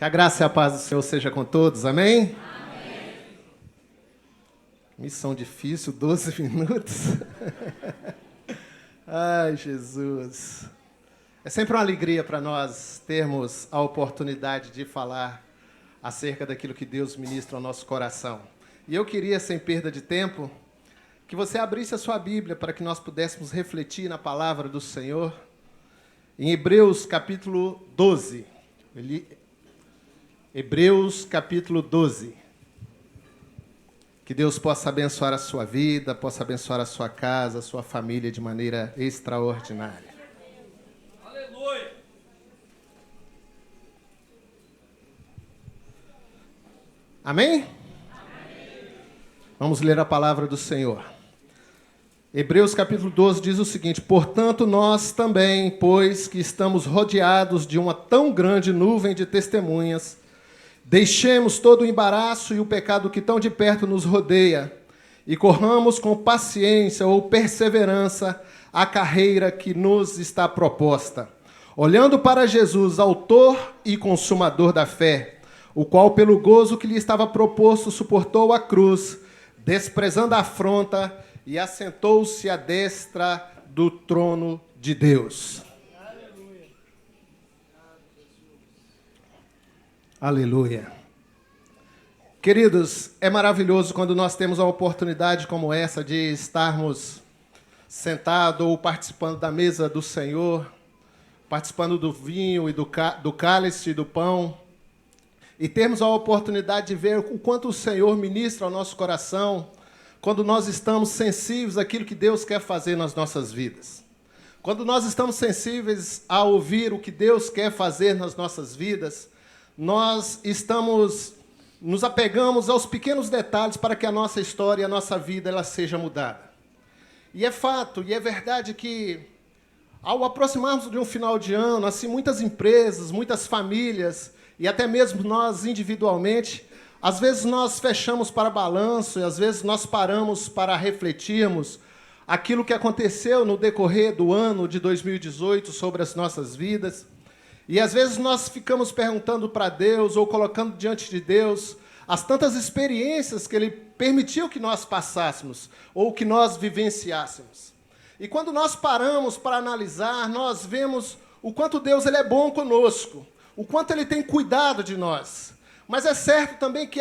Que a graça e a paz do Senhor seja com todos, amém? Amém. Missão difícil, 12 minutos. Ai, Jesus. É sempre uma alegria para nós termos a oportunidade de falar acerca daquilo que Deus ministra ao nosso coração. E eu queria, sem perda de tempo, que você abrisse a sua Bíblia para que nós pudéssemos refletir na palavra do Senhor em Hebreus capítulo 12. Hebreus capítulo 12. Que Deus possa abençoar a sua vida, possa abençoar a sua casa, a sua família de maneira extraordinária. Aleluia! Amém? Vamos ler a palavra do Senhor. Hebreus capítulo 12 diz o seguinte: portanto, nós também, pois que estamos rodeados de uma tão grande nuvem de testemunhas, deixemos todo o embaraço e o pecado que tão de perto nos rodeia e corramos com paciência ou perseverança a carreira que nos está proposta, olhando para Jesus, autor e consumador da fé, o qual, pelo gozo que lhe estava proposto, suportou a cruz, desprezando a afronta, e assentou-se à destra do trono de Deus. Aleluia. Queridos, é maravilhoso quando nós temos a oportunidade como essa de estarmos sentados ou participando da mesa do Senhor, participando do vinho e do cálice e do pão, e termos a oportunidade de ver o quanto o Senhor ministra ao nosso coração quando nós estamos sensíveis àquilo que Deus quer fazer nas nossas vidas. Quando nós estamos sensíveis a ouvir o que Deus quer fazer nas nossas vidas, nós nos apegamos aos pequenos detalhes para que a nossa história e a nossa vida ela seja mudada. E é fato, e é verdade que, ao aproximarmos de um final de ano, assim, muitas empresas, muitas famílias, e até mesmo nós individualmente, às vezes nós fechamos para balanço, e às vezes nós paramos para refletirmos aquilo que aconteceu no decorrer do ano de 2018 sobre as nossas vidas. E às vezes nós ficamos perguntando para Deus, ou colocando diante de Deus, as tantas experiências que Ele permitiu que nós passássemos, ou que nós vivenciássemos. E quando nós paramos para analisar, nós vemos o quanto Deus ele é bom conosco, o quanto Ele tem cuidado de nós. Mas é certo também que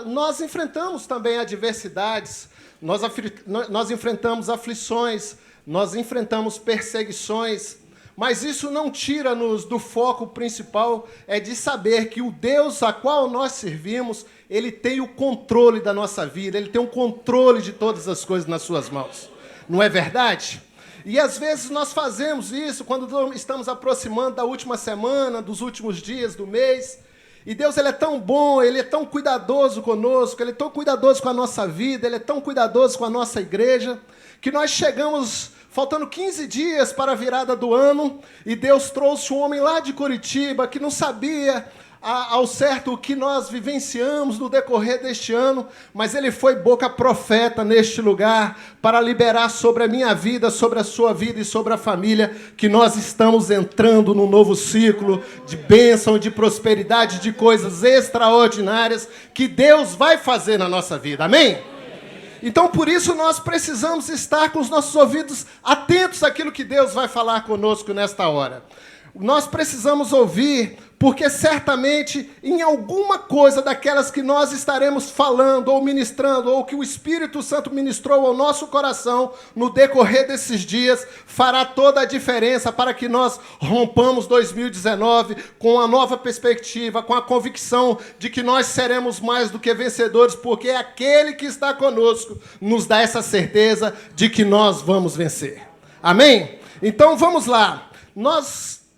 nós enfrentamos também adversidades, nós enfrentamos aflições, nós enfrentamos perseguições, mas isso não tira-nos do foco principal, é de saber que o Deus a qual nós servimos, Ele tem o controle da nossa vida, Ele tem o controle de todas as coisas nas suas mãos. Não é verdade? E às vezes nós fazemos isso quando estamos aproximando da última semana, dos últimos dias do mês, e Deus ele é tão bom, Ele é tão cuidadoso conosco, Ele é tão cuidadoso com a nossa vida, Ele é tão cuidadoso com a nossa igreja, que nós chegamos faltando 15 dias para a virada do ano, e Deus trouxe um homem lá de Curitiba que não sabia ao certo o que nós vivenciamos no decorrer deste ano, mas ele foi boca profeta neste lugar para liberar sobre a minha vida, sobre a sua vida e sobre a família, que nós estamos entrando num novo ciclo de bênção, de prosperidade, de coisas extraordinárias que Deus vai fazer na nossa vida, amém? Então, por isso, nós precisamos estar com os nossos ouvidos atentos àquilo que Deus vai falar conosco nesta hora. Nós precisamos ouvir, porque certamente em alguma coisa daquelas que nós estaremos falando ou ministrando, ou que o Espírito Santo ministrou ao nosso coração no decorrer desses dias, fará toda a diferença para que nós rompamos 2019 com uma nova perspectiva, com a convicção de que nós seremos mais do que vencedores, porque aquele que está conosco nos dá essa certeza de que nós vamos vencer. Amém? Então vamos lá.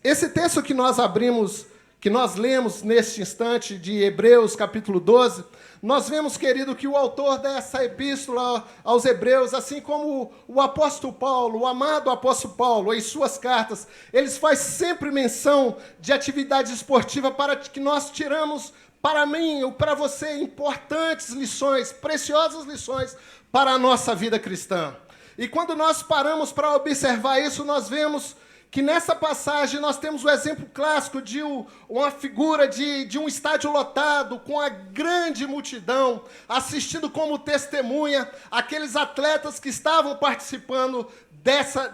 Esse texto que nós abrimos, que nós lemos neste instante de Hebreus capítulo 12, nós vemos, querido, que o autor dessa epístola aos Hebreus, assim como o apóstolo Paulo, o amado apóstolo Paulo, em suas cartas, eles fazem sempre menção de atividade esportiva para que nós tiramos, para mim ou para você, importantes lições, preciosas lições para a nossa vida cristã. E quando nós paramos para observar isso, nós vemos que nessa passagem nós temos o exemplo clássico de uma figura de um estádio lotado, com a grande multidão, assistindo como testemunha aqueles atletas que estavam participando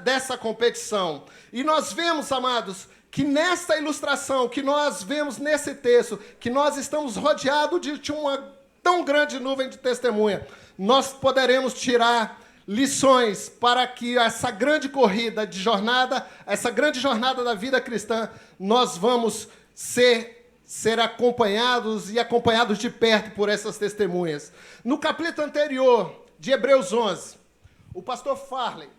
dessa competição. E nós vemos, amados, que nesta ilustração, que nós vemos nesse texto, que nós estamos rodeados de uma tão grande nuvem de testemunha, nós poderemos tirar lições para que essa grande corrida de jornada, essa grande jornada da vida cristã, nós vamos ser acompanhados e acompanhados de perto por essas testemunhas. No capítulo anterior de Hebreus 11, o pastor Farley,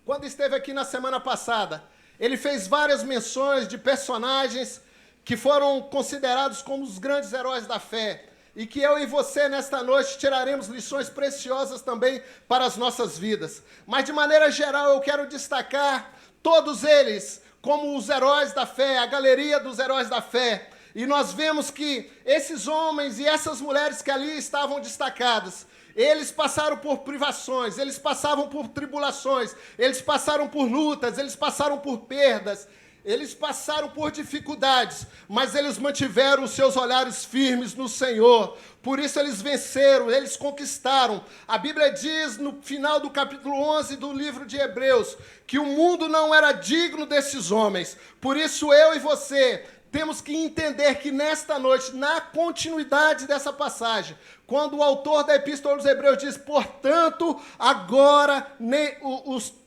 quando esteve aqui na semana passada, ele fez várias menções de personagens que foram considerados como os grandes heróis da fé, e que eu e você, nesta noite, tiraremos lições preciosas também para as nossas vidas. Mas, de maneira geral, eu quero destacar todos eles como os heróis da fé, a galeria dos heróis da fé. E nós vemos que esses homens e essas mulheres que ali estavam destacados, eles passaram por privações, eles passavam por tribulações, eles passaram por lutas, eles passaram por perdas, eles passaram por dificuldades, mas eles mantiveram os seus olhares firmes no Senhor. Por isso eles venceram, eles conquistaram. A Bíblia diz no final do capítulo 11 do livro de Hebreus que o mundo não era digno desses homens. Por isso eu e você temos que entender que nesta noite, na continuidade dessa passagem, quando o autor da Epístola aos Hebreus diz, portanto, agora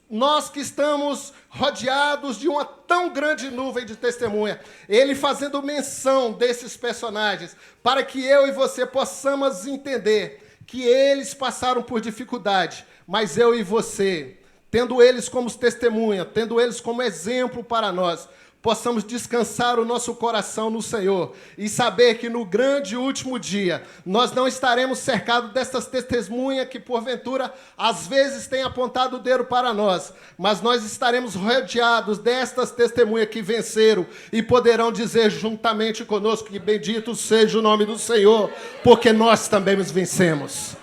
nós que estamos rodeados de uma tão grande nuvem de testemunha, ele fazendo menção desses personagens, para que eu e você possamos entender que eles passaram por dificuldade, mas eu e você, tendo eles como testemunha, tendo eles como exemplo para nós, possamos descansar o nosso coração no Senhor e saber que no grande último dia nós não estaremos cercados dessas testemunhas que porventura às vezes têm apontado o dedo para nós, mas nós estaremos rodeados destas testemunhas que venceram e poderão dizer juntamente conosco que bendito seja o nome do Senhor, porque nós também os vencemos.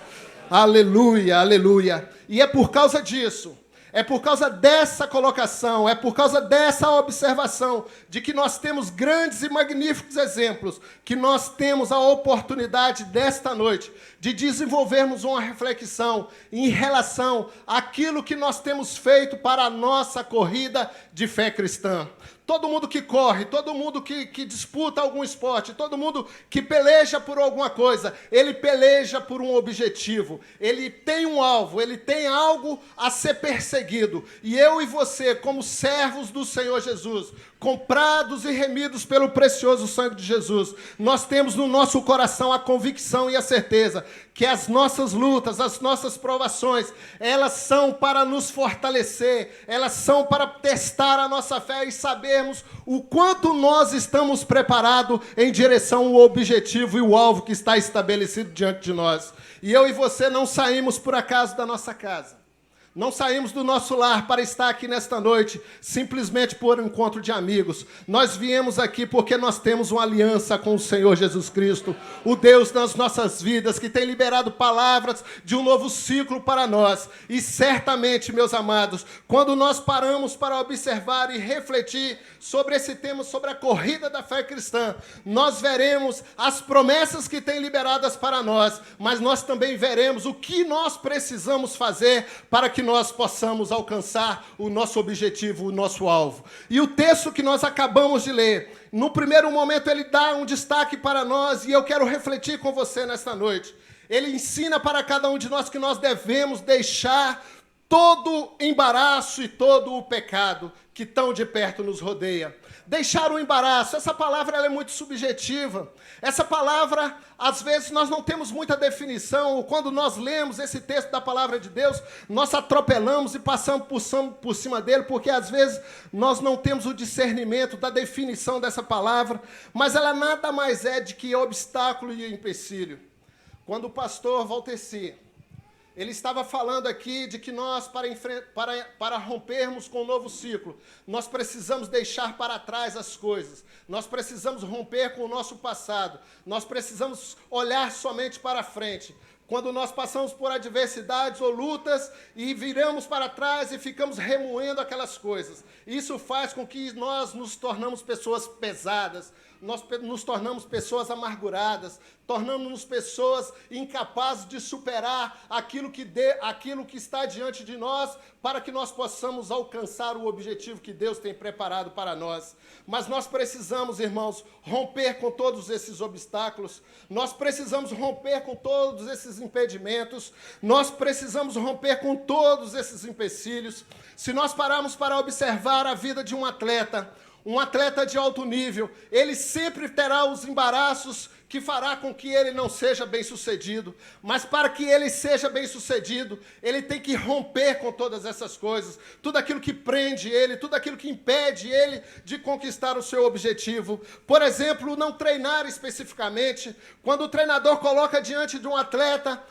Aleluia, aleluia. E é por causa disso, é por causa dessa colocação, é por causa dessa observação de que nós temos grandes e magníficos exemplos, que nós temos a oportunidade desta noite de desenvolvermos uma reflexão em relação àquilo que nós temos feito para a nossa corrida de fé cristã. Todo mundo que corre, todo mundo que disputa algum esporte, todo mundo que peleja por alguma coisa, ele peleja por um objetivo, ele tem um alvo, ele tem algo a ser perseguido. E eu e você, como servos do Senhor Jesus, comprados e remidos pelo precioso sangue de Jesus, nós temos no nosso coração a convicção e a certeza que as nossas lutas, as nossas provações, elas são para nos fortalecer, elas são para testar a nossa fé e sabermos o quanto nós estamos preparados em direção ao objetivo e o alvo que está estabelecido diante de nós. E eu e você não saímos por acaso da nossa casa. Não saímos do nosso lar para estar aqui nesta noite simplesmente por um encontro de amigos. Nós viemos aqui porque nós temos uma aliança com o Senhor Jesus Cristo, o Deus das nossas vidas, que tem liberado palavras de um novo ciclo para nós. E certamente, meus amados, quando nós paramos para observar e refletir sobre esse tema, sobre a corrida da fé cristã, nós veremos as promessas que tem liberadas para nós, mas nós também veremos o que nós precisamos fazer para que nós possamos alcançar o nosso objetivo, o nosso alvo. E o texto que nós acabamos de ler, no primeiro momento ele dá um destaque para nós, e eu quero refletir com você nesta noite. Ele ensina para cada um de nós que nós devemos deixar todo embaraço e todo o pecado que tão de perto nos rodeia. Deixar o embaraço, essa palavra ela é muito subjetiva. Essa palavra, às vezes, nós não temos muita definição. Quando nós lemos esse texto da palavra de Deus, nós atropelamos e passamos por cima dele, porque às vezes nós não temos o discernimento da definição dessa palavra, mas ela nada mais é de que obstáculo e empecilho. Quando o pastor Valteci, ele estava falando aqui de que nós, para rompermos com o novo ciclo, nós precisamos deixar para trás as coisas, nós precisamos romper com o nosso passado, nós precisamos olhar somente para frente. quando nós passamos por adversidades ou lutas e viramos para trás e ficamos remoendo aquelas coisas. Isso faz com que nós nos tornamos pessoas pesadas, nós nos tornamos pessoas amarguradas, tornamos-nos pessoas incapazes de superar aquilo que está diante de nós, para que nós possamos alcançar o objetivo que Deus tem preparado para nós. Mas nós precisamos, irmãos, romper com todos esses obstáculos, nós precisamos romper com todos esses impedimentos, nós precisamos romper com todos esses empecilhos. Se nós pararmos para observar a vida de um atleta de alto nível, ele sempre terá os embaraços que fará com que ele não seja bem-sucedido. Mas para que ele seja bem-sucedido, ele tem que romper com todas essas coisas, tudo aquilo que prende ele, tudo aquilo que impede ele de conquistar o seu objetivo. Por exemplo, não treinar especificamente. Quando o treinador coloca diante de um atleta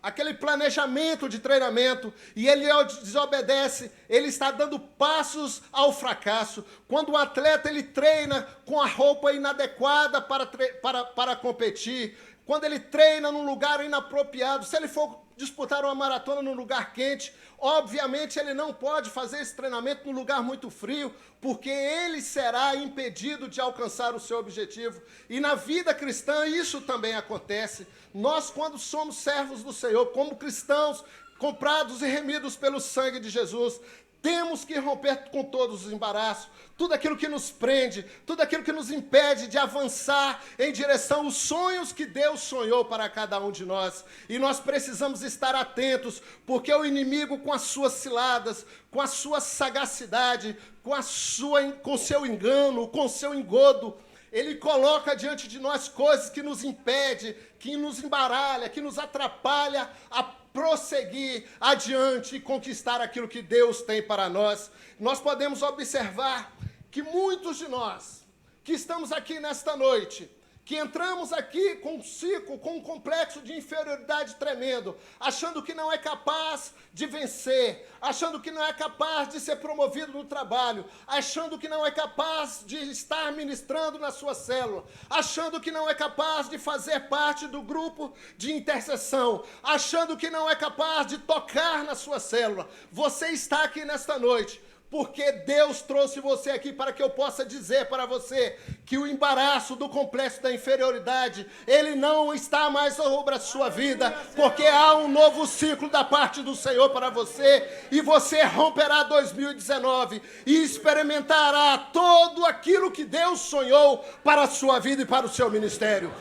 aquele planejamento de treinamento, e ele desobedece, ele está dando passos ao fracasso. Quando o atleta ele treina com a roupa inadequada para competir, quando ele treina num lugar inapropriado, se ele for disputar uma maratona num lugar quente, obviamente ele não pode fazer esse treinamento num lugar muito frio, porque ele será impedido de alcançar o seu objetivo. E na vida cristã isso também acontece. Nós, quando somos servos do Senhor, como cristãos comprados e remidos pelo sangue de Jesus, temos que romper com todos os embaraços, tudo aquilo que nos prende, tudo aquilo que nos impede de avançar em direção aos sonhos que Deus sonhou para cada um de nós. E nós precisamos estar atentos, porque o inimigo, com as suas ciladas, com a sua sagacidade, com seu engano, com seu engodo, ele coloca diante de nós coisas que nos impedem, que nos embaralha, que nos atrapalha a prosseguir adiante e conquistar aquilo que Deus tem para nós. Nós podemos observar que muitos de nós que estamos aqui nesta noite, que entramos aqui com um ciclo, com um complexo de inferioridade tremendo, achando que não é capaz de vencer, achando que não é capaz de ser promovido no trabalho, achando que não é capaz de estar ministrando na sua célula, achando que não é capaz de fazer parte do grupo de intercessão, achando que não é capaz de tocar na sua célula. Você está aqui nesta noite porque Deus trouxe você aqui para que eu possa dizer para você que o embaraço do complexo da inferioridade, ele não está mais sobre a sua vida, porque há um novo ciclo da parte do Senhor para você, e você romperá 2019 e experimentará todo aquilo que Deus sonhou para a sua vida e para o seu ministério.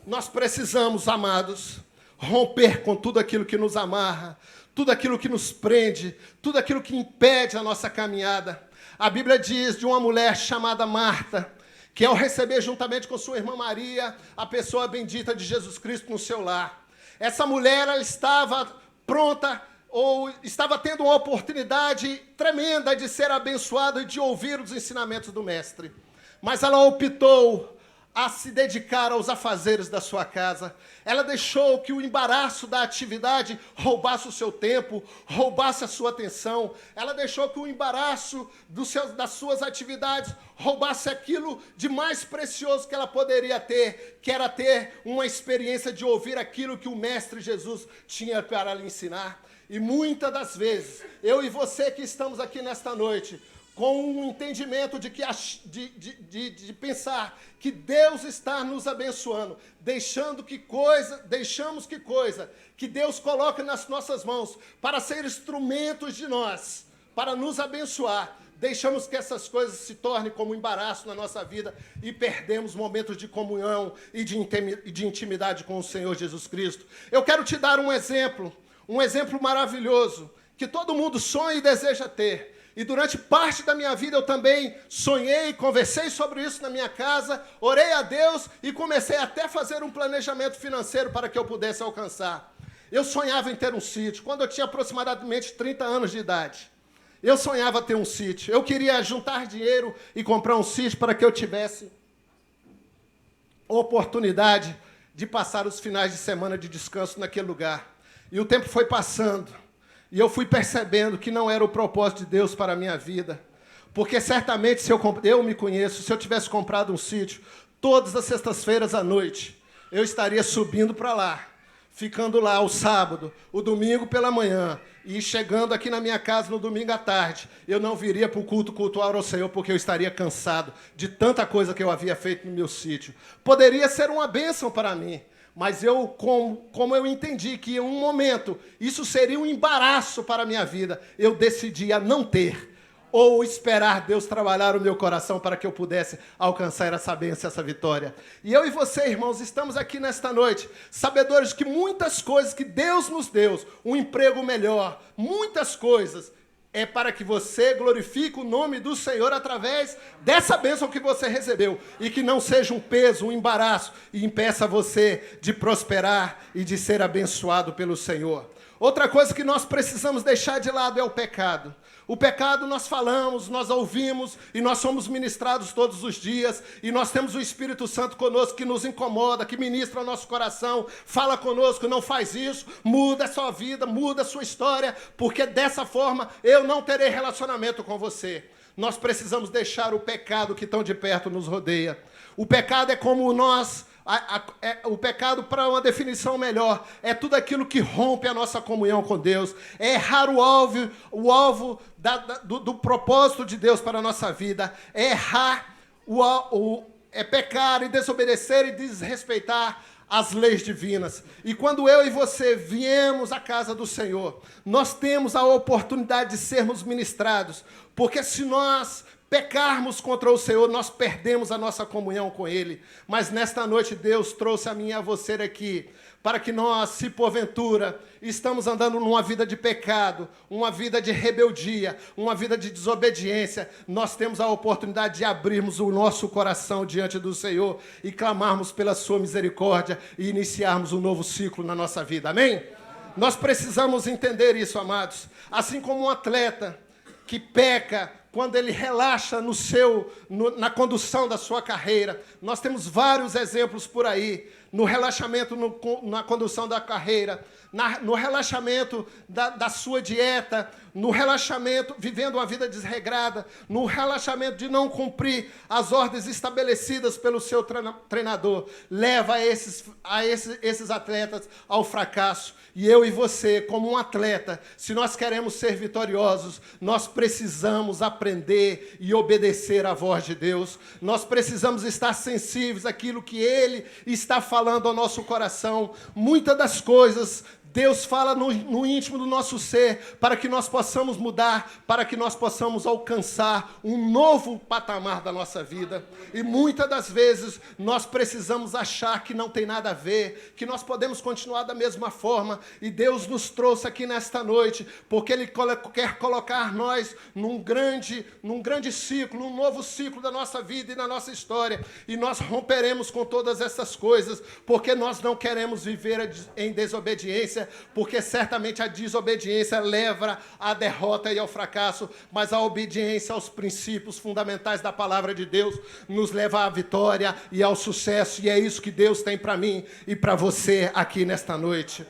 Nós precisamos, amados, romper com tudo aquilo que nos amarra, tudo aquilo que nos prende, tudo aquilo que impede a nossa caminhada. A Bíblia diz de uma mulher chamada Marta, que ao receber juntamente com sua irmã Maria, a pessoa bendita de Jesus Cristo no seu lar, essa mulher ela estava pronta, ou estava tendo uma oportunidade tremenda de ser abençoada e de ouvir os ensinamentos do Mestre. Mas ela optou a se dedicar aos afazeres da sua casa. Ela deixou que o embaraço da atividade roubasse o seu tempo, roubasse a sua atenção. Ela deixou que o embaraço das suas atividades roubasse aquilo de mais precioso que ela poderia ter, que era ter uma experiência de ouvir aquilo que o Mestre Jesus tinha para lhe ensinar. E muitas das vezes, eu e você que estamos aqui nesta noite, com um entendimento de pensar que Deus está nos abençoando, deixamos que coisa que Deus coloca nas nossas mãos para ser instrumentos de nós, para nos abençoar, deixamos que essas coisas se tornem como um embaraço na nossa vida e perdemos momentos de comunhão e de intimidade com o Senhor Jesus Cristo. Eu quero te dar um exemplo maravilhoso, que todo mundo sonha e deseja ter. E durante parte da minha vida eu também sonhei, conversei sobre isso na minha casa, orei a Deus e comecei até a fazer um planejamento financeiro para que eu pudesse alcançar. Eu sonhava em ter um sítio, quando eu tinha aproximadamente 30 anos de idade. Eu sonhava ter um sítio, eu queria juntar dinheiro e comprar um sítio para que eu tivesse oportunidade de passar os finais de semana de descanso naquele lugar. E o tempo foi passando. E eu fui percebendo que não era o propósito de Deus para a minha vida. Porque certamente, eu me conheço, se eu tivesse comprado um sítio, todas as sextas-feiras à noite, eu estaria subindo para lá, ficando lá o sábado, o domingo pela manhã, e chegando aqui na minha casa no domingo à tarde. Eu não viria para o cultuar ao Senhor, porque eu estaria cansado de tanta coisa que eu havia feito no meu sítio. Poderia ser uma bênção para mim, mas como eu entendi que em um momento isso seria um embaraço para a minha vida, eu decidi a não ter, ou esperar Deus trabalhar o meu coração para que eu pudesse alcançar essa bênção, essa vitória. E eu e você, irmãos, estamos aqui nesta noite, sabedores que muitas coisas que Deus nos deu, um emprego melhor, muitas coisas, é para que você glorifique o nome do Senhor através dessa bênção que você recebeu, e que não seja um peso, um embaraço, e impeça você de prosperar e de ser abençoado pelo Senhor. Outra coisa que nós precisamos deixar de lado é o pecado. O pecado nós falamos, nós ouvimos e nós somos ministrados todos os dias, e nós temos o Espírito Santo conosco que nos incomoda, que ministra o nosso coração, fala conosco, não faz isso, muda a sua vida, muda a sua história, porque dessa forma eu não terei relacionamento com você. Nós precisamos deixar o pecado que tão de perto nos rodeia. O pecado é como nós... O pecado, para uma definição melhor, é tudo aquilo que rompe a nossa comunhão com Deus. É errar o alvo do propósito de Deus para a nossa vida. É errar, é pecar e desobedecer e desrespeitar as leis divinas. E quando eu e você viemos à casa do Senhor, nós temos a oportunidade de sermos ministrados, porque se nós pecarmos contra o Senhor, nós perdemos a nossa comunhão com Ele. Mas nesta noite Deus trouxe a mim e a você aqui, para que nós, se porventura estamos andando numa vida de pecado, uma vida de rebeldia, uma vida de desobediência, nós temos a oportunidade de abrirmos o nosso coração diante do Senhor e clamarmos pela sua misericórdia e iniciarmos um novo ciclo na nossa vida. Amém? Nós precisamos entender isso, amados. Assim como um atleta que peca quando ele relaxa na condução da sua carreira. Nós temos vários exemplos por aí, no relaxamento na condução da carreira, no relaxamento da sua dieta, no relaxamento, vivendo uma vida desregrada, no relaxamento de não cumprir as ordens estabelecidas pelo seu treinador, leva esses atletas ao fracasso. E eu e você, como um atleta, se nós queremos ser vitoriosos, nós precisamos aprender e obedecer à voz de Deus. Nós precisamos estar sensíveis àquilo que Ele está falando ao nosso coração. Muitas das coisas Deus fala no íntimo do nosso ser, para que nós possamos mudar, para que nós possamos alcançar um novo patamar da nossa vida. E muitas das vezes nós precisamos achar que não tem nada a ver, que nós podemos continuar da mesma forma. E Deus nos trouxe aqui nesta noite, porque Ele quer colocar nós num grande ciclo, num novo ciclo da nossa vida e da nossa história. E nós romperemos com todas essas coisas, porque nós não queremos viver em desobediência, porque certamente a desobediência leva à derrota e ao fracasso, mas a obediência aos princípios fundamentais da palavra de Deus nos leva à vitória e ao sucesso, e é isso que Deus tem para mim e para você aqui nesta noite.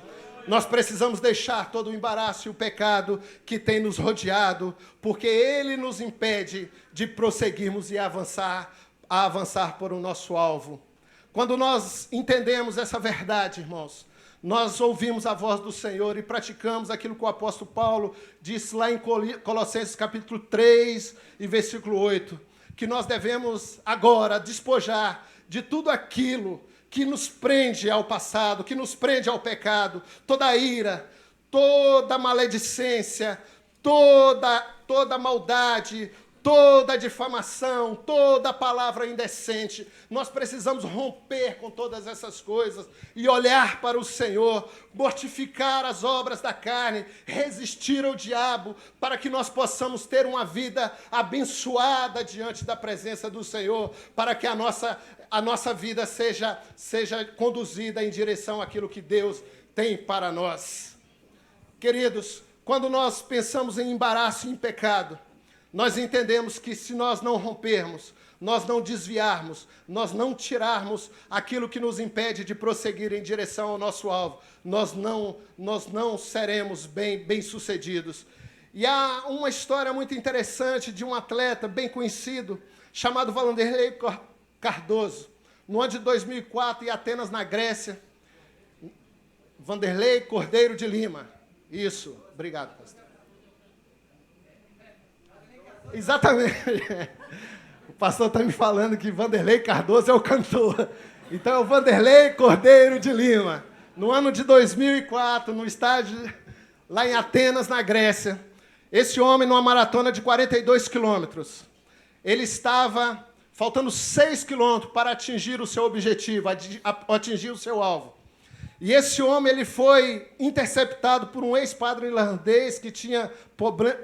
Nós precisamos deixar todo o embaraço e o pecado que tem nos rodeado, porque ele nos impede de prosseguirmos e avançar por o nosso alvo. Quando nós entendemos essa verdade, irmãos, nós ouvimos a voz do Senhor e praticamos aquilo que o apóstolo Paulo disse lá em Colossenses capítulo 3 e versículo 8, que nós devemos agora despojar de tudo aquilo que nos prende ao passado, que nos prende ao pecado, toda a ira, toda a maledicência, toda a maldade, toda a difamação, toda a palavra indecente. Nós precisamos romper com todas essas coisas e olhar para o Senhor, mortificar as obras da carne, resistir ao diabo, para que nós possamos ter uma vida abençoada diante da presença do Senhor, para que a nossa vida seja conduzida em direção àquilo que Deus tem para nós. Queridos, quando nós pensamos em embaraço e em pecado, nós entendemos que se nós não rompermos, nós não desviarmos, nós não tirarmos aquilo que nos impede de prosseguir em direção ao nosso alvo, nós não seremos bem-sucedidos. E há uma história muito interessante de um atleta bem conhecido, chamado Vanderlei Cardoso. no ano de 2004, em Atenas, na Grécia. Vanderlei Cordeiro de Lima. Isso, obrigado, pastor. Exatamente. O pastor está me falando que Vanderlei Cardoso é o cantor. Então é o Vanderlei Cordeiro de Lima. No ano de 2004, no estádio lá em Atenas, na Grécia. Esse homem, numa maratona de 42 quilômetros, ele estava faltando 6 quilômetros para atingir o seu objetivo, atingir o seu alvo. E esse homem ele foi interceptado por um ex-padre irlandês que tinha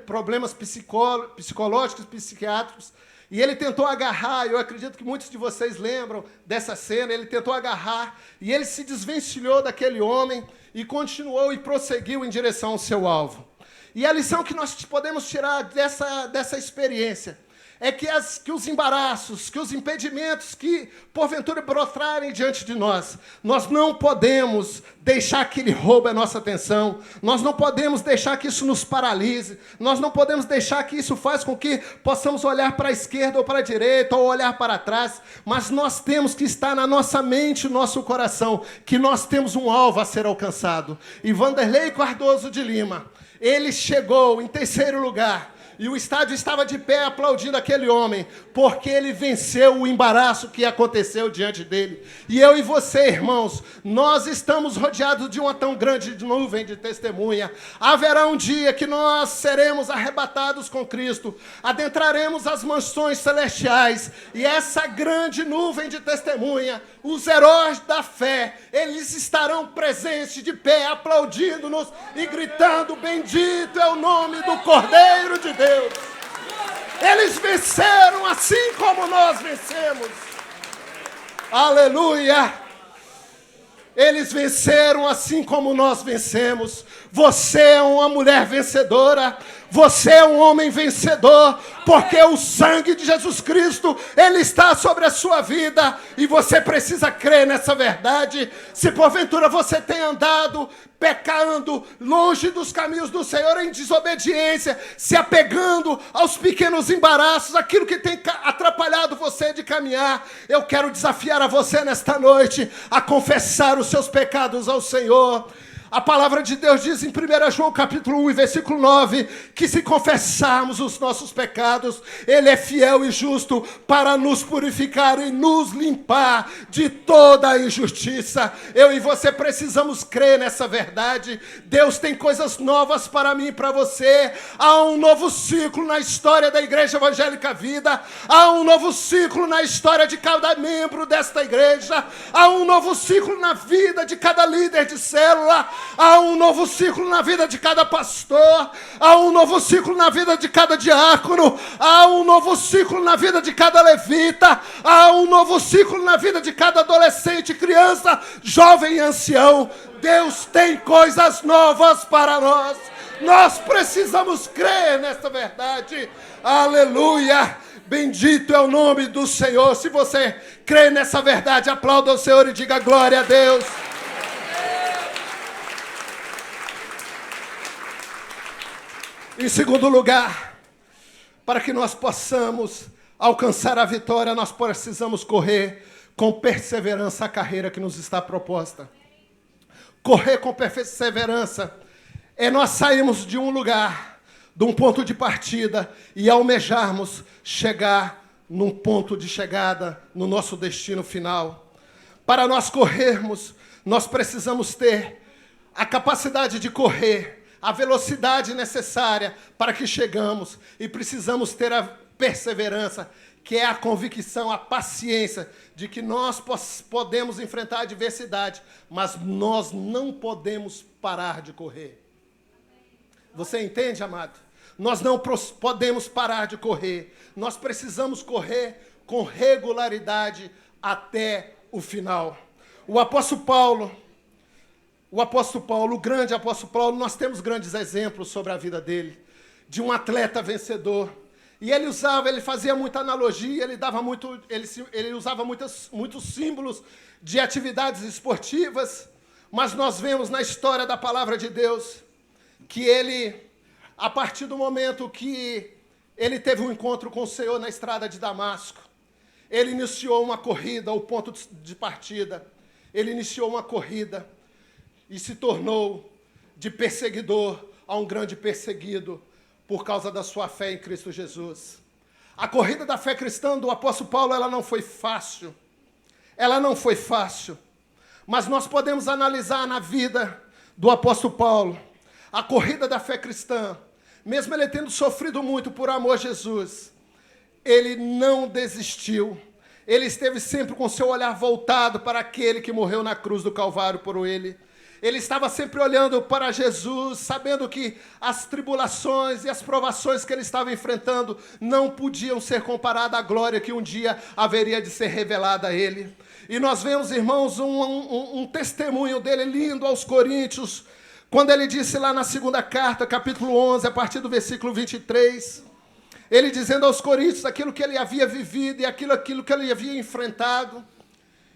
problemas psicológicos, psiquiátricos, e ele tentou agarrar, eu acredito que muitos de vocês lembram dessa cena, ele tentou agarrar, e ele se desvencilhou daquele homem, e continuou e prosseguiu em direção ao seu alvo. E a lição que nós podemos tirar dessa experiência é que os embaraços, que os impedimentos que porventura brotarem diante de nós não podemos deixar que ele roube a nossa atenção, nós não podemos deixar que isso nos paralise, nós não podemos deixar que isso faça com que possamos olhar para a esquerda ou para a direita, ou olhar para trás, mas nós temos que estar na nossa mente, no nosso coração, que nós temos um alvo a ser alcançado. E Vanderlei Cardoso de Lima, ele chegou em terceiro lugar, e o estádio estava de pé aplaudindo aquele homem, porque ele venceu o embaraço que aconteceu diante dele. E eu e você, irmãos, nós estamos rodeados de uma tão grande nuvem de testemunha. Haverá um dia que nós seremos arrebatados com Cristo, adentraremos as mansões celestiais, e essa grande nuvem de testemunha, os heróis da fé, eles estarão presentes de pé, aplaudindo-nos e gritando: bendito é o nome do Cordeiro de Deus. Eles venceram assim como nós vencemos. Aleluia! Eles venceram assim como nós vencemos. Você é uma mulher vencedora. Você é um homem vencedor, porque o sangue de Jesus Cristo, ele está sobre a sua vida, e você precisa crer nessa verdade. Se porventura você tem andado pecando longe dos caminhos do Senhor, em desobediência, se apegando aos pequenos embaraços, aquilo que tem atrapalhado você de caminhar, eu quero desafiar a você nesta noite a confessar os seus pecados ao Senhor. A palavra de Deus diz em 1 João capítulo 1, versículo 9, que se confessarmos os nossos pecados, Ele é fiel e justo para nos purificar e nos limpar de toda a injustiça. Eu e você precisamos crer nessa verdade. Deus tem coisas novas para mim e para você. Há um novo ciclo na história da Igreja Evangélica Vida. Há um novo ciclo na história de cada membro desta igreja. Há um novo ciclo na vida de cada líder de célula. Há um novo ciclo na vida de cada pastor, há um novo ciclo na vida de cada diácono, há um novo ciclo na vida de cada levita, há um novo ciclo na vida de cada adolescente, criança, jovem e ancião. Deus tem coisas novas para nós. Nós precisamos crer nessa verdade. Aleluia! Bendito é o nome do Senhor. Se você crê nessa verdade, aplauda o Senhor e diga glória a Deus. Em segundo lugar, para que nós possamos alcançar a vitória, nós precisamos correr com perseverança a carreira que nos está proposta. Correr com perseverança é nós sairmos de um lugar, de um ponto de partida, e almejarmos chegar num ponto de chegada, no nosso destino final. Para nós corrermos, nós precisamos ter a capacidade de correr, a velocidade necessária para que chegamos, e precisamos ter a perseverança, que é a convicção, a paciência de que nós podemos enfrentar a adversidade, mas nós não podemos parar de correr. Você entende, amado? Nós não podemos parar de correr. Nós precisamos correr com regularidade até o final. O apóstolo Paulo, o grande apóstolo Paulo, nós temos grandes exemplos sobre a vida dele, de um atleta vencedor. E ele fazia muita analogia, ele usava muitos símbolos de atividades esportivas, mas nós vemos na história da palavra de Deus que ele, a partir do momento que ele teve um encontro com o Senhor na estrada de Damasco, ele iniciou uma corrida, o ponto de partida. Ele iniciou uma corrida e se tornou de perseguidor a um grande perseguido por causa da sua fé em Cristo Jesus. A corrida da fé cristã do apóstolo Paulo, ela não foi fácil. Ela não foi fácil. Mas nós podemos analisar na vida do apóstolo Paulo a corrida da fé cristã. Mesmo ele tendo sofrido muito por amor a Jesus, ele não desistiu. Ele esteve sempre com seu olhar voltado para aquele que morreu na cruz do Calvário por ele. Ele estava sempre olhando para Jesus, sabendo que as tribulações e as provações que ele estava enfrentando não podiam ser comparadas à glória que um dia haveria de ser revelada a ele. E nós vemos, irmãos, um testemunho dele lindo aos Coríntios, quando ele disse lá na segunda carta, capítulo 11, a partir do versículo 23, ele dizendo aos Coríntios aquilo que ele havia vivido e aquilo que ele havia enfrentado.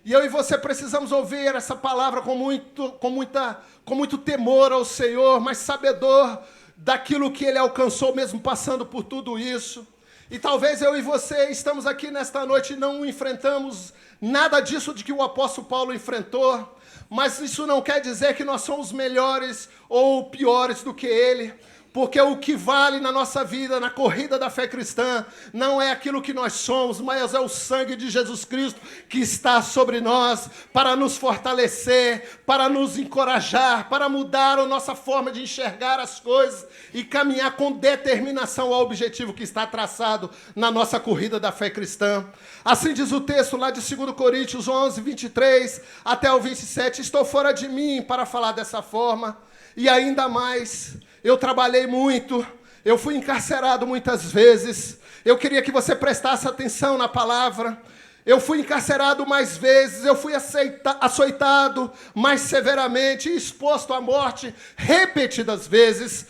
E eu e você precisamos ouvir essa palavra com muito temor ao Senhor, mas sabedor daquilo que ele alcançou mesmo passando por tudo isso. E talvez eu e você estamos aqui nesta noite e não enfrentamos nada disso de que o apóstolo Paulo enfrentou, mas isso não quer dizer que nós somos melhores ou piores do que ele. Porque o que vale na nossa vida, na corrida da fé cristã, não é aquilo que nós somos, mas é o sangue de Jesus Cristo que está sobre nós para nos fortalecer, para nos encorajar, para mudar a nossa forma de enxergar as coisas e caminhar com determinação ao objetivo que está traçado na nossa corrida da fé cristã. Assim diz o texto lá de 2 Coríntios 11, 23 até o 27, estou fora de mim para falar dessa forma, e ainda mais... Eu trabalhei muito, eu fui encarcerado muitas vezes. Eu queria que você prestasse atenção na palavra. Eu fui encarcerado mais vezes, eu fui açoitado mais severamente, exposto à morte repetidas vezes.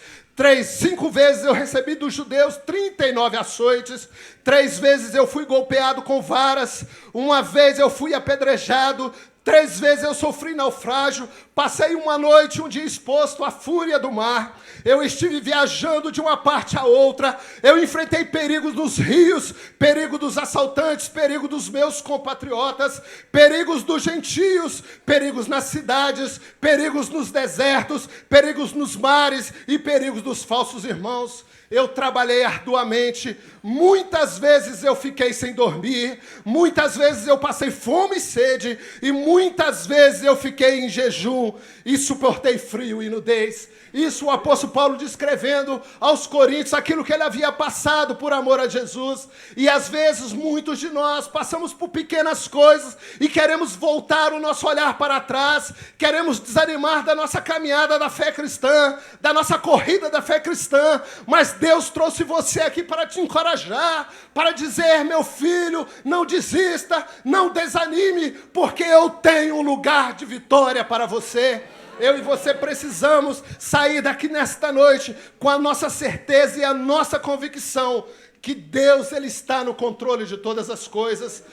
5 vezes eu recebi dos judeus 39 açoites. 3 vezes eu fui golpeado com varas. 1 vez eu fui apedrejado. 3 vezes eu sofri naufrágio, passei uma noite, um dia exposto à fúria do mar. Eu estive viajando de uma parte a outra. Eu enfrentei perigos nos rios, perigo dos assaltantes, perigo dos meus compatriotas, perigos dos gentios, perigos nas cidades, perigos nos desertos, perigos nos mares e perigos dos falsos irmãos. Eu trabalhei arduamente, muitas vezes eu fiquei sem dormir, muitas vezes eu passei fome e sede, e muitas vezes eu fiquei em jejum e suportei frio e nudez. Isso o apóstolo Paulo descrevendo aos Coríntios aquilo que ele havia passado por amor a Jesus. E às vezes muitos de nós passamos por pequenas coisas e queremos voltar o nosso olhar para trás, queremos desanimar da nossa caminhada da fé cristã, da nossa corrida da fé cristã, mas Deus trouxe você aqui para te encorajar, para dizer, meu filho, não desista, não desanime, porque eu tenho um lugar de vitória para você. Eu e você precisamos sair daqui nesta noite com a nossa certeza e a nossa convicção que Deus ele está no controle de todas as coisas.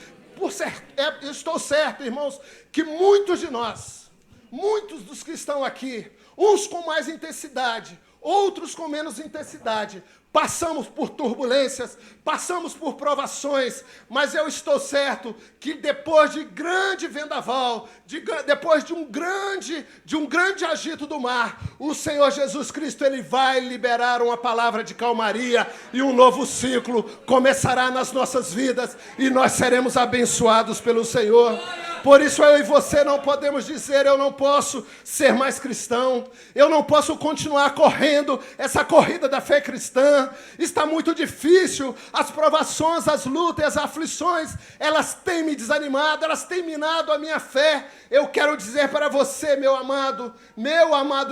Eu estou certo, irmãos, que muitos de nós, muitos dos que estão aqui, uns com mais intensidade, outros com menos intensidade, passamos por turbulências, passamos por provações, mas eu estou certo que depois de grande vendaval, depois de um grande agito do mar, o Senhor Jesus Cristo ele vai liberar uma palavra de calmaria e um novo ciclo começará nas nossas vidas e nós seremos abençoados pelo Senhor. Por isso eu e você não podemos dizer, eu não posso ser mais cristão, eu não posso continuar correndo essa corrida da fé cristã, está muito difícil, as provações, as lutas, as aflições, elas têm me desanimado, elas têm minado a minha fé. Eu quero dizer para você, meu amado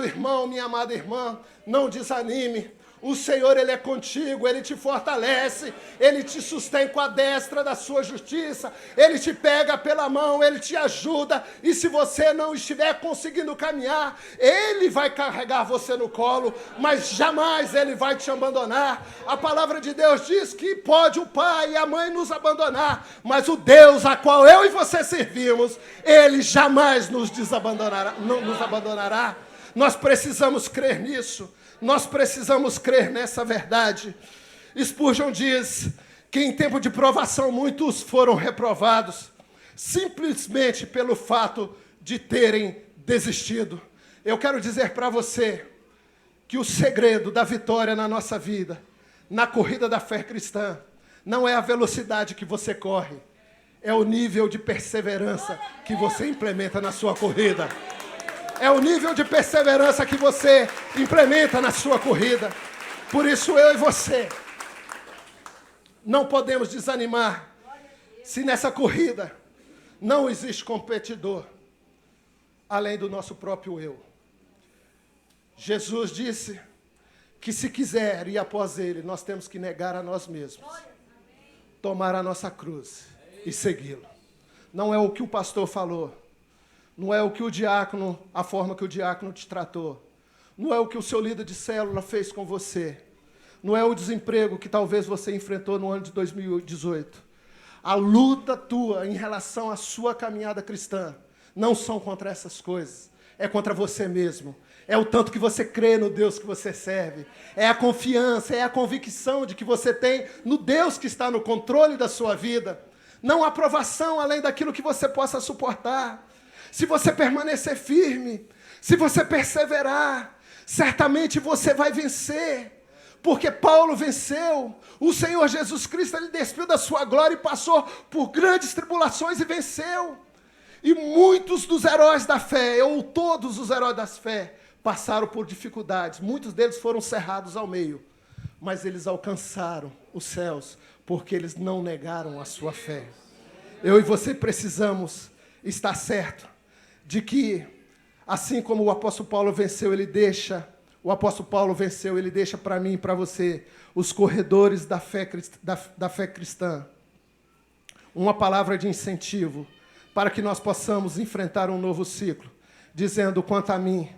irmão, minha amada irmã, não desanime. O Senhor, Ele é contigo, Ele te fortalece, Ele te sustém com a destra da sua justiça, Ele te pega pela mão, Ele te ajuda, e se você não estiver conseguindo caminhar, Ele vai carregar você no colo, mas jamais Ele vai te abandonar. A palavra de Deus diz que pode o pai e a mãe nos abandonar, mas o Deus a qual eu e você servimos, Ele jamais nos desabandonará, não nos abandonará. Nós precisamos crer nisso. Nós precisamos crer nessa verdade. Spurgeon diz que em tempo de provação muitos foram reprovados, simplesmente pelo fato de terem desistido. Eu quero dizer para você que o segredo da vitória na nossa vida, na corrida da fé cristã, não é a velocidade que você corre, é o nível de perseverança que você implementa na sua corrida. É o nível de perseverança que você implementa na sua corrida. Por isso eu e você não podemos desanimar se nessa corrida não existe competidor além do nosso próprio eu. Jesus disse que se quiser ir após ele, nós temos que negar a nós mesmos, tomar a nossa cruz e segui-lo. Não é o que o pastor falou, não é o que o diácono, a forma que o diácono te tratou, não é o que o seu líder de célula fez com você, não é o desemprego que talvez você enfrentou no ano de 2018. A luta tua em relação à sua caminhada cristã não são contra essas coisas, é contra você mesmo. É o tanto que você crê no Deus que você serve. É a confiança, é a convicção de que você tem no Deus que está no controle da sua vida. Não há aprovação além daquilo que você possa suportar. Se você permanecer firme, se você perseverar, certamente você vai vencer. Porque Paulo venceu. O Senhor Jesus Cristo, ele despiu da sua glória e passou por grandes tribulações e venceu. E muitos dos heróis da fé, ou todos os heróis da fé, passaram por dificuldades. Muitos deles foram cerrados ao meio. Mas eles alcançaram os céus, porque eles não negaram a sua fé. Eu e você precisamos estar certo de que, assim como o apóstolo Paulo venceu, ele deixa para mim e para você os corredores da fé cristã. Uma palavra de incentivo para que nós possamos enfrentar um novo ciclo, dizendo: quanto a mim,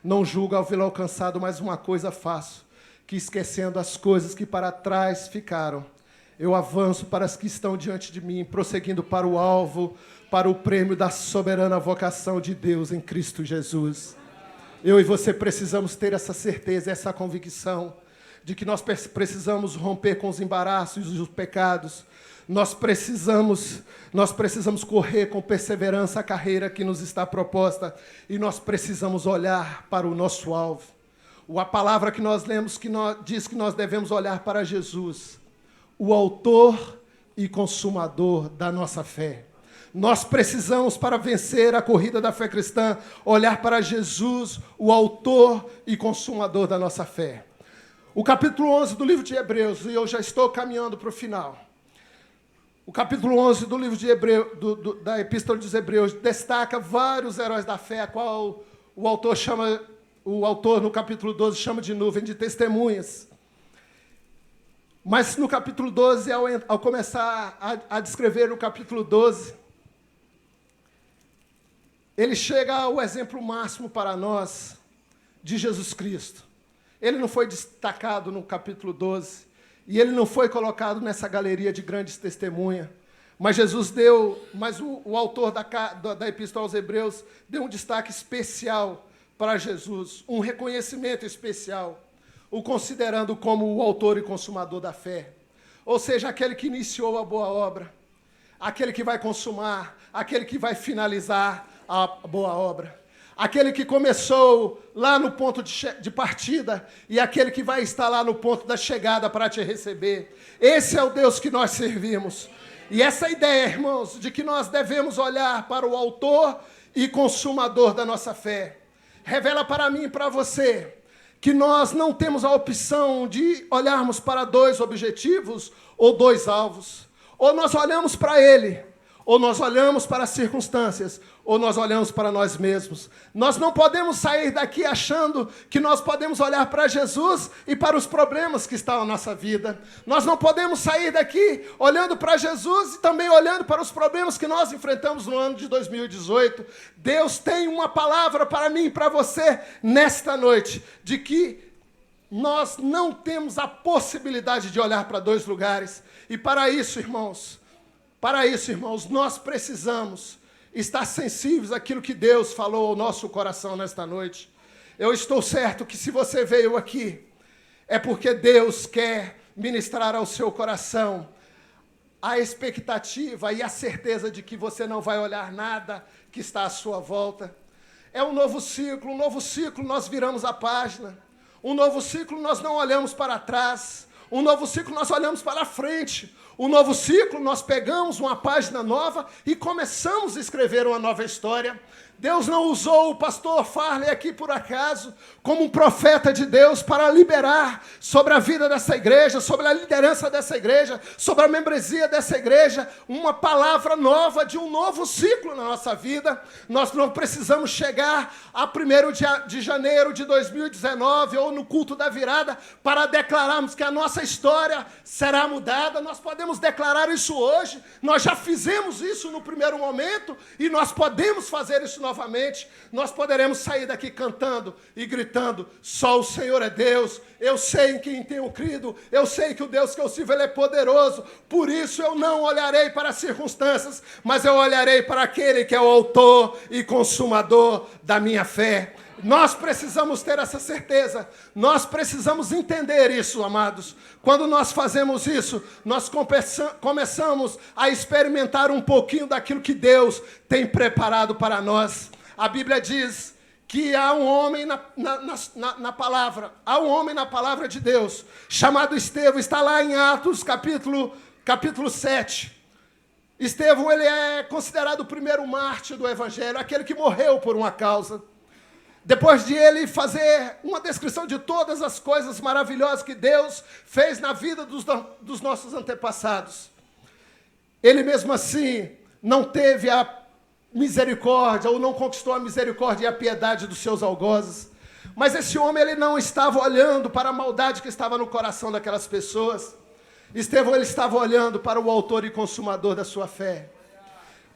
não julgo havê-lo alcançado, mas uma coisa faço, que esquecendo as coisas que para trás ficaram, eu avanço para as que estão diante de mim, prosseguindo para o alvo, para o prêmio da soberana vocação de Deus em Cristo Jesus. Eu e você precisamos ter essa certeza, essa convicção, de que nós precisamos romper com os embaraços e os pecados. Nós precisamos correr com perseverança a carreira que nos está proposta, e nós precisamos olhar para o nosso alvo. A palavra que nós lemos diz que nós devemos olhar para Jesus, o autor e consumador da nossa fé. Nós precisamos, para vencer a corrida da fé cristã, olhar para Jesus, o autor e consumador da nossa fé. O capítulo 11 do livro de Hebreus, e eu já estou caminhando para o final. O capítulo 11 do livro de da Epístola dos Hebreus destaca vários heróis da fé, a qual o autor no capítulo 12 chama de nuvem de testemunhas. Mas no capítulo 12, ao começar a descrever o capítulo 12, ele chega ao exemplo máximo para nós de Jesus Cristo. Ele não foi destacado no capítulo 12, e ele não foi colocado nessa galeria de grandes testemunhas, mas o autor da Epístola aos Hebreus deu um destaque especial para Jesus, um reconhecimento especial, o considerando como o autor e consumador da fé. Ou seja, aquele que iniciou a boa obra, aquele que vai consumar, aquele que vai finalizar a boa obra. Aquele que começou lá no ponto de partida e aquele que vai estar lá no ponto da chegada para te receber. Esse é o Deus que nós servimos. E essa ideia, irmãos, de que nós devemos olhar para o autor e consumador da nossa fé, revela para mim e para você que nós não temos a opção de olharmos para dois objetivos ou dois alvos. Ou nós olhamos para ele, ou nós olhamos para as circunstâncias, ou nós olhamos para nós mesmos. Nós não podemos sair daqui achando que nós podemos olhar para Jesus e para os problemas que estão na nossa vida. Nós não podemos sair daqui olhando para Jesus e também olhando para os problemas que nós enfrentamos no ano de 2018. Deus tem uma palavra para mim e para você nesta noite, de que nós não temos a possibilidade de olhar para dois lugares. E para isso, irmãos, nós precisamos estar sensíveis àquilo que Deus falou ao nosso coração nesta noite. Eu estou certo que se você veio aqui, é porque Deus quer ministrar ao seu coração a expectativa e a certeza de que você não vai olhar nada que está à sua volta. É um novo ciclo nós viramos a página. Um novo ciclo nós não olhamos para trás. Um novo ciclo nós olhamos para frente. Um novo ciclo nós pegamos uma página nova e começamos a escrever uma nova história. Deus não usou o pastor Farley aqui por acaso como um profeta de Deus para liberar sobre a vida dessa igreja, sobre a liderança dessa igreja, sobre a membresia dessa igreja, uma palavra nova de um novo ciclo na nossa vida. Nós não precisamos chegar a 1º de janeiro de 2019 ou no culto da virada para declararmos que a nossa história será mudada. Nós podemos declarar isso hoje. Nós já fizemos isso no primeiro momento e nós podemos fazer isso novamente. Nós poderemos sair daqui cantando e gritando: só o Senhor é Deus, eu sei em quem tenho crido, eu sei que o Deus que eu sirvo Ele é poderoso, por isso eu não olharei para as circunstâncias, mas eu olharei para aquele que é o autor e consumador da minha fé. Nós precisamos ter essa certeza, nós precisamos entender isso, amados. Quando nós fazemos isso, nós começamos a experimentar um pouquinho daquilo que Deus tem preparado para nós. A Bíblia diz que há um homem na palavra de Deus, chamado Estevão, está lá em Atos, capítulo 7. Estevão, ele é considerado o primeiro mártir do Evangelho, aquele que morreu por uma causa. Depois de ele fazer uma descrição de todas as coisas maravilhosas que Deus fez na vida dos nossos antepassados, ele mesmo assim não teve a misericórdia, ou não conquistou a misericórdia e a piedade dos seus algozes. Mas esse homem, ele não estava olhando para a maldade que estava no coração daquelas pessoas. Estevão, ele estava olhando para o autor e consumador da sua fé.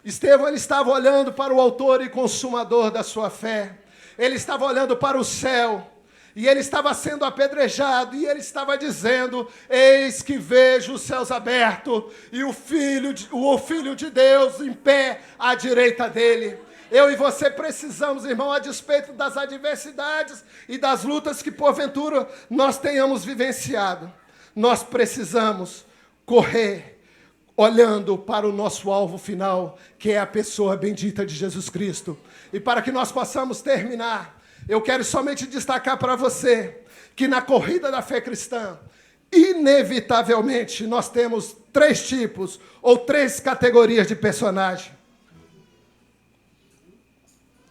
Estevão, ele estava olhando para o autor e consumador da sua fé. Ele estava olhando para o céu, e ele estava sendo apedrejado, e ele estava dizendo: eis que vejo os céus abertos, e o Filho de Deus em pé à direita dele. Eu e você precisamos, irmão, a despeito das adversidades e das lutas que porventura nós tenhamos vivenciado, nós precisamos correr olhando para o nosso alvo final, que é a pessoa bendita de Jesus Cristo. E para que nós possamos terminar, eu quero somente destacar para você que na corrida da fé cristã, inevitavelmente, nós temos 3 tipos ou 3 categorias de personagem.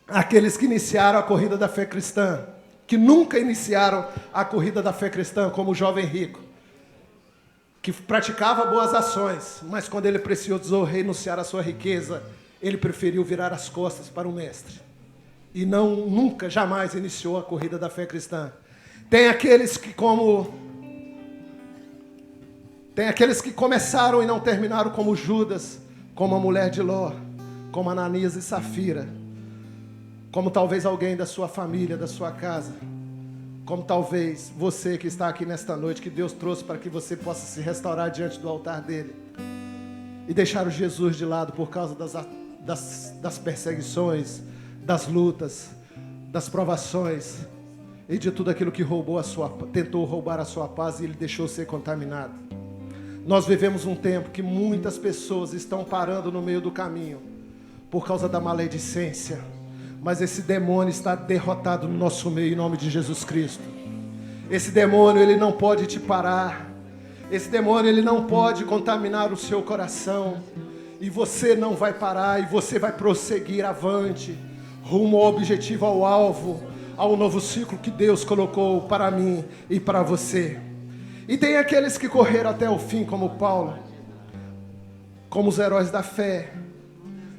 Aqueles que iniciaram a corrida da fé cristã, que nunca iniciaram a corrida da fé cristã, como o jovem rico, que praticava boas ações, mas quando ele precisou renunciar à sua riqueza, ele preferiu virar as costas para o mestre. E nunca, jamais iniciou a corrida da fé cristã. Tem aqueles que começaram e não terminaram, como Judas, como a mulher de Ló, como Ananias e Safira, como talvez alguém da sua família, da sua casa, como talvez você que está aqui nesta noite, que Deus trouxe para que você possa se restaurar diante do altar dele, e deixar o Jesus de lado por causa das perseguições, das lutas, das provações e de tudo aquilo que tentou roubar a sua paz e ele deixou ser contaminado. Nós vivemos um tempo que muitas pessoas estão parando no meio do caminho por causa da maledicência, mas esse demônio está derrotado no nosso meio em nome de Jesus Cristo. Esse demônio, ele não pode te parar. Esse demônio, ele não pode contaminar o seu coração. E você não vai parar, e você vai prosseguir avante, rumo ao objetivo, ao alvo, ao novo ciclo que Deus colocou para mim e para você. E tem aqueles que correram até o fim, como Paulo, como os heróis da fé,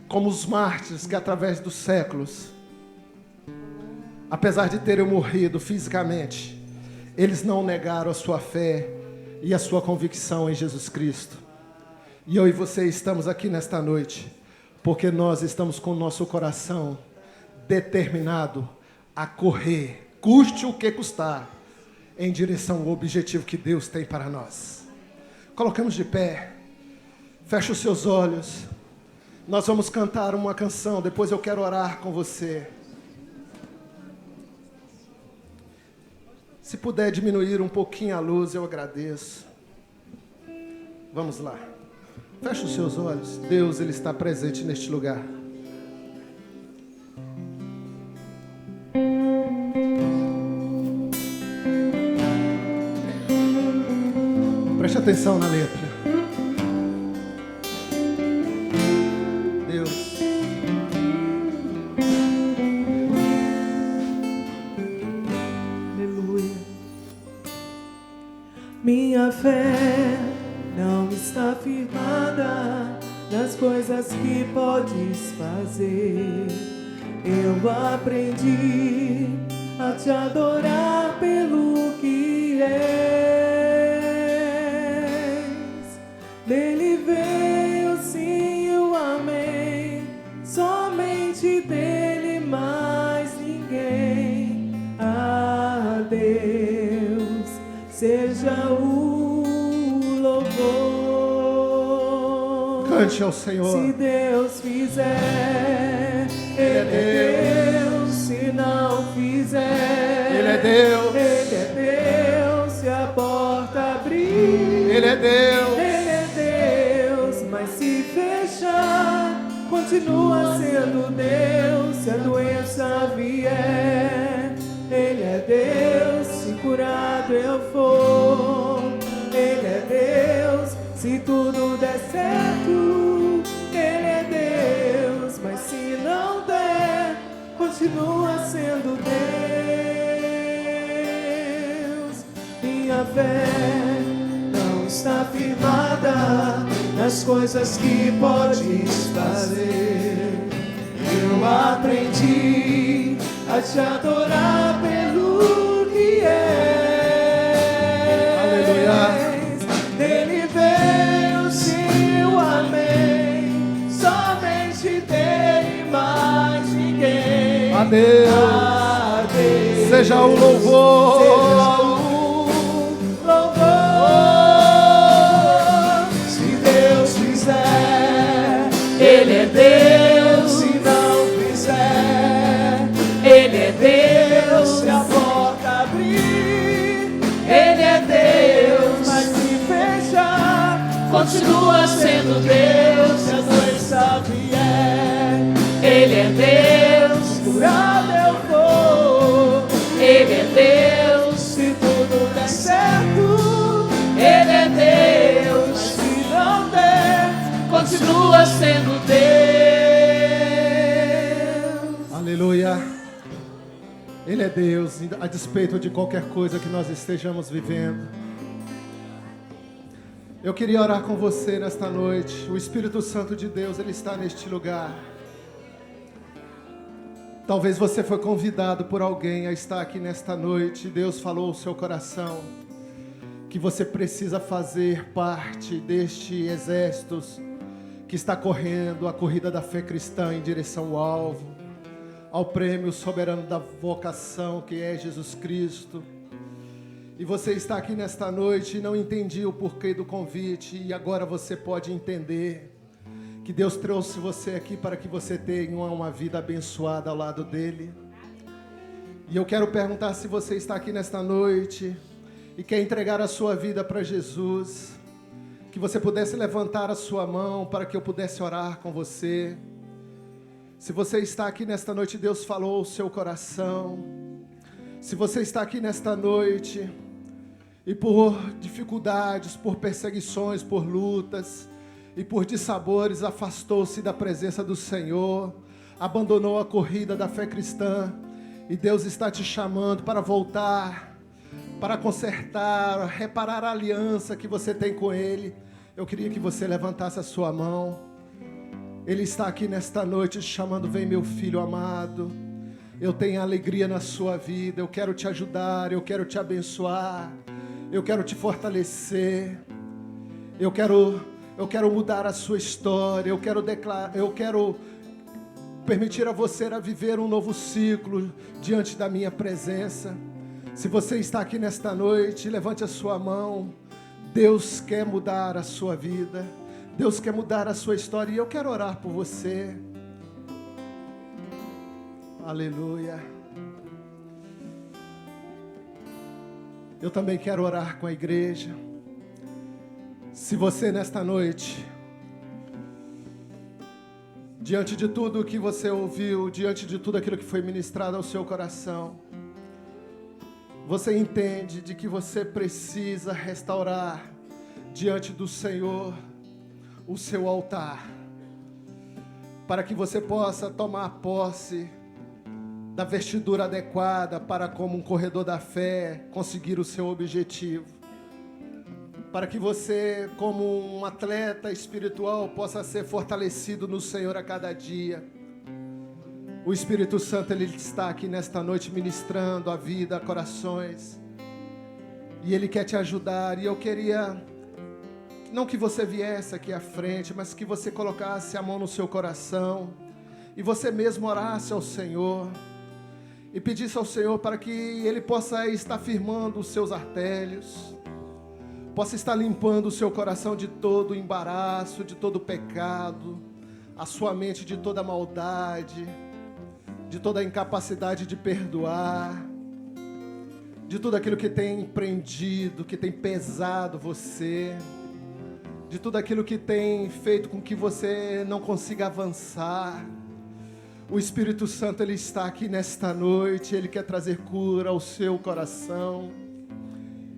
como os mártires que através dos séculos, apesar de terem morrido fisicamente, eles não negaram a sua fé e a sua convicção em Jesus Cristo. E eu e você estamos aqui nesta noite porque nós estamos com o nosso coração determinado a correr, custe o que custar, em direção ao objetivo que Deus tem para nós. Colocamos de pé, feche os seus olhos, nós vamos cantar uma canção, depois eu quero orar com você. Se puder diminuir um pouquinho a luz, eu agradeço. Vamos lá. Feche os seus olhos. Deus, Ele está presente neste lugar. Preste atenção na letra. Deus. Aleluia. Minha fé não está firmada nas coisas que podes fazer. Eu aprendi a te adorar pelo que és. Dele veio sim o amém, somente dele mais ninguém. A Deus seja o louvor. Cante ao Senhor. Se Deus fizer, Ele é Deus. Se não fizer, Ele é Deus. Ele é Deus. Se a porta abrir, Ele é Deus. Ele é Deus. Mas se fechar, continua sendo Deus. Se a doença vier, Ele é Deus. Se curado eu for, Ele é Deus. Se tudo der certo, Ele é Deus. Mas se não der, continua sendo Deus. Minha fé não está firmada nas coisas que podes fazer. Eu aprendi a te adorar pelo que és. Aleluia. Dele veio sim o amém, somente dele mais ninguém. A Deus. A Deus Seja o louvor. seja o louvor. Se Deus fizer, Ele é Deus. Se não fizer, Ele é Deus. Se a porta abrir, Ele é Deus. Mas se fechar, continua sendo Deus. Se a doença vier, Ele é Deus. Curado eu vou, Ele é Deus. Se tudo der certo, Ele é Deus. Mas se não der, continua sendo Deus. Aleluia. Ele é Deus, a despeito de qualquer coisa que nós estejamos vivendo. Eu queria orar com você nesta noite. O Espírito Santo de Deus, Ele está neste lugar. Talvez você foi convidado por alguém a estar aqui nesta noite. Deus falou ao seu coração que você precisa fazer parte deste exército que está correndo a corrida da fé cristã em direção ao alvo, ao prêmio soberano da vocação que é Jesus Cristo. E você está aqui nesta noite e não entendia o porquê do convite, e agora você pode entender que Deus trouxe você aqui para que você tenha uma vida abençoada ao lado dele. E eu quero perguntar se você está aqui nesta noite e quer entregar a sua vida para Jesus, que você pudesse levantar a sua mão para que eu pudesse orar com você. Se você está aqui nesta noite, Deus falou ao seu coração. Se você está aqui nesta noite e por dificuldades, por perseguições, por lutas e por dissabores afastou-se da presença do Senhor, abandonou a corrida da fé cristã, e Deus está te chamando para voltar, para consertar, reparar a aliança que você tem com Ele. Eu queria que você levantasse a sua mão. Ele está aqui nesta noite te chamando: vem, meu filho amado, eu tenho alegria na sua vida, eu quero te ajudar, eu quero te abençoar, eu quero te fortalecer, eu quero mudar a sua história, eu quero permitir a você a viver um novo ciclo diante da minha presença. Se você está aqui nesta noite, levante a sua mão. Deus quer mudar a sua vida, Deus quer mudar a sua história, e eu quero orar por você. Aleluia. Eu também quero orar com a igreja. Se você nesta noite Diante de tudo que você ouviu, diante de tudo aquilo que foi ministrado ao seu coração, você entende de que você precisa restaurar diante do Senhor o seu altar, para que você possa tomar posse da vestidura adequada para, como um corredor da fé, conseguir o seu objetivo. Para que você, como um atleta espiritual, possa ser fortalecido no Senhor a cada dia. O Espírito Santo, Ele está aqui nesta noite ministrando a vida, a corações. E Ele quer te ajudar. E eu queria, não que você viesse aqui à frente, mas que você colocasse a mão no seu coração e você mesmo orasse ao Senhor e pedisse ao Senhor para que Ele possa estar firmando os seus artérios, possa estar limpando o seu coração de todo embaraço, de todo pecado, a sua mente de toda maldade, de toda incapacidade de perdoar, de tudo aquilo que tem prendido, que tem pesado você, de tudo aquilo que tem feito com que você não consiga avançar. O Espírito Santo, Ele está aqui nesta noite, Ele quer trazer cura ao seu coração,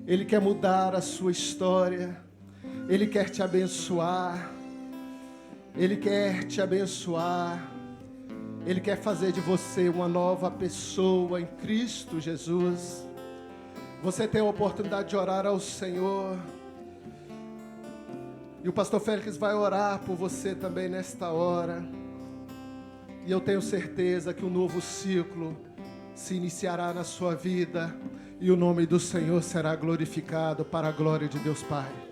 Ele quer mudar a sua história, Ele quer te abençoar, Ele quer te abençoar, Ele quer fazer de você uma nova pessoa em Cristo Jesus. Você tem a oportunidade de orar ao Senhor, e o pastor Félix vai orar por você também nesta hora, e eu tenho certeza que um novo ciclo se iniciará na sua vida, e o nome do Senhor será glorificado para a glória de Deus Pai.